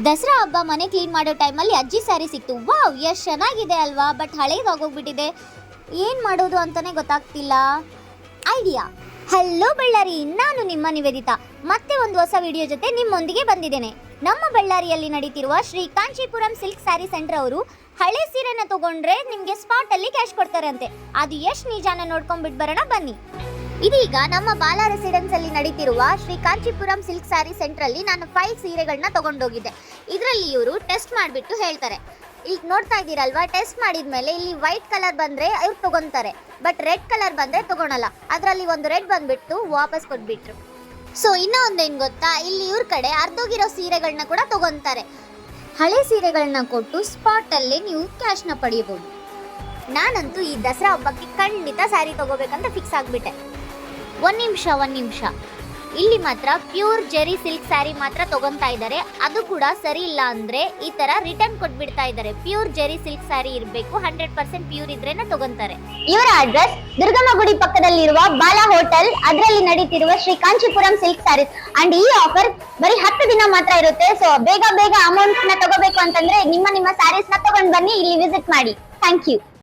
ದಸರಾ ಹಬ್ಬ ಮನೆ ಕ್ಲೀನ್ ಮಾಡೋ ಟೈಮಲ್ಲಿ ಅಜ್ಜಿ ಸ್ಯಾರಿ ಸಿಕ್ತು. ವಾವ್, ಎಷ್ಟು ಚೆನ್ನಾಗಿದೆ ಅಲ್ವಾ. ಬಟ್ ಹಳೇದಾಗೋಗ್ಬಿಟ್ಟಿದೆ. ಏನು ಮಾಡೋದು ಅಂತಾನೆ ಗೊತ್ತಾಗ್ತಿಲ್ಲ. ಐಡಿಯಾ. ಹಲೋ ಬಳ್ಳಾರಿ, ನಾನು ನಿಮ್ಮ ನಿವೇದಿತಾ ಮತ್ತೆ ಒಂದು ಹೊಸ ವಿಡಿಯೋ ಜೊತೆ ನಿಮ್ಮೊಂದಿಗೆ ಬಂದಿದ್ದೇನೆ. ನಮ್ಮ ಬಳ್ಳಾರಿಯಲ್ಲಿ ನಡೀತಿರುವ ಶ್ರೀ ಕಾಂಚೀಪುರಂ ಸಿಲ್ಕ್ ಸ್ಯಾರಿ ಸೆಂಟರ್ ಅವರು ಹಳೆ ಸೀರೆನ ತಗೊಂಡ್ರೆ ನಿಮಗೆ ಸ್ಪಾಟ್ ಅಲ್ಲಿ ಕ್ಯಾಶ್ ಕೊಡ್ತಾರಂತೆ. ಅದು ಎಷ್ಟು ನಿಜಾನ ನೋಡ್ಕೊಂಡ್ಬಿಟ್ಟು ಬರೋಣ ಬನ್ನಿ. ಇದೀಗ ನಮ್ಮ ಬಾಲಾ ರೆಸಿಡೆನ್ಸ್ ಅಲ್ಲಿ ನಡೀತಿರುವ ಶ್ರೀ ಕಾಂಚೀಪುರಂ ಸಿಲ್ಕ್ ಸ್ಯಾರಿ ಸೆಂಟರ್ ಅಲ್ಲಿ ನಾನು 5 ಸೀರೆಗಳನ್ನ ತಗೊಂಡೋಗಿದ್ದೆ. ಇದರಲ್ಲಿ ಇವರು ಟೆಸ್ಟ್ ಮಾಡಿಬಿಟ್ಟು ಹೇಳ್ತಾರೆ. ಈಗ ನೋಡ್ತಾ ಇದ್ದೀರಲ್ವಾ, ಟೆಸ್ಟ್ ಮಾಡಿದ್ಮೇಲೆ ಇಲ್ಲಿ ವೈಟ್ ಕಲರ್ ಬಂದ್ರೆ ಇವ್ರು ತಗೊಂತಾರೆ, ಬಟ್ ರೆಡ್ ಕಲರ್ ಬಂದ್ರೆ ತಗೊಳಲ್ಲ. ಅದರಲ್ಲಿ ಒಂದು ರೆಡ್ ಬಂದ್ಬಿಟ್ಟು ವಾಪಸ್ ಕೊಟ್ಬಿಟ್ರು. ಸೊ ಇನ್ನೂ ಒಂದೇನು ಗೊತ್ತಾ, ಇಲ್ಲಿ ಇವ್ರ ಕಡೆ ಅರ್ಧೋಗಿರೋ ಸೀರೆಗಳನ್ನ ಕೂಡ ತಗೊಂತಾರೆ. ಹಳೆ ಸೀರೆಗಳನ್ನ ಕೊಟ್ಟು ಸ್ಪಾಟ್ ಅಲ್ಲಿ ನೀವು ಕ್ಯಾಶ್ನ ಪಡೆಯಬಹುದು. ನಾನಂತೂ ಈ ದಸರಾ ಹಬ್ಬಕ್ಕೆ ಖಂಡಿತ ಸ್ಯಾರಿ ತಗೋಬೇಕಂತ ಫಿಕ್ಸ್ ಆಗಿಬಿಟ್ಟೆ. ಒಂದು ನಿಮಿಷ, ಇಲ್ಲಿ ಮಾತ್ರ ಪ್ಯೂರ್ ಜೆರಿ ಸಿಲ್ಕ್ ಸ್ಯಾರಿ ಮಾತ್ರ ತಗೊಂತಾ ಇದ್ದಾರೆ. ಅದು ಕೂಡ ಸರಿ ಇಲ್ಲ ಅಂದ್ರೆ ಈ ತರ ರಿಟರ್ನ್ ಕೊಟ್ಬಿಡ್ತಾ ಇದ್ದಾರೆ. ಪ್ಯೂರ್ ಜೆರಿ ಸಿಲ್ಕ್ ಸ್ಯಾರಿ ಇರಬೇಕು, 100% ಪ್ಯೂರ್ ಇದ್ರೇನೆ ತಗೊಂತಾರೆ. ಇವರ ಅಡ್ರೆಸ್ ದುರ್ಗಮ್ಮ ಗುಡಿ ಪಕ್ಕದಲ್ಲಿರುವ ಬಾಲಾ ಹೋಟೆಲ್, ಅದರಲ್ಲಿ ನಡೀತಿರುವ ಶ್ರೀ ಕಾಂಚೀಪುರಂ ಸಿಲ್ಕ್ ಸ್ಯಾರೀಸ್. ಅಂಡ್ ಈ ಆಫರ್ ಬರೀ 10 ದಿನ ಮಾತ್ರ ಇರುತ್ತೆ. ಸೊ ಬೇಗ ಅಮೌಂಟ್ ನ ತಗೋಬೇಕು ಅಂತಂದ್ರೆ ನಿಮ್ಮ ಸ್ಯಾರೀಸ್ ನ ತಗೊಂಡ್ ಬನ್ನಿ, ಇಲ್ಲಿ ವಿಸಿಟ್ ಮಾಡಿ. Thank you.